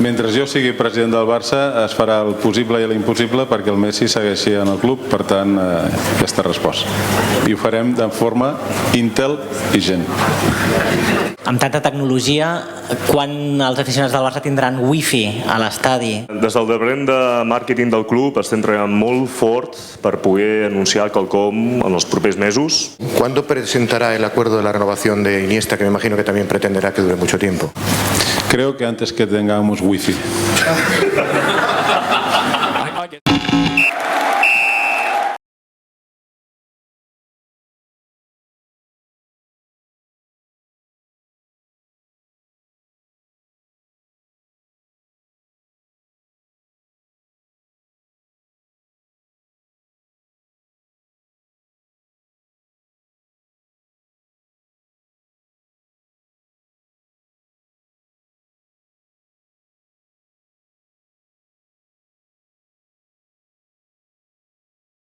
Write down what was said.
Mentre jo sigui president del Barça es farà el possible i l'impossible perquè el Messi segueixi en el club, per tant aquesta resposta. I ho farem de forma intel·ligent. Amb tanta tecnologia, quan els aficionats del Barça tindran wifi a l'estadi? Des del departament de màrqueting del club estem treballant molt fort per poder anunciar quelcom en els propers mesos. ¿Cuándo presentará el acuerdo de la renovación de Iniesta, que me imagino que también pretenderá que dure mucho tiempo? Creo que antes que tengamos wifi.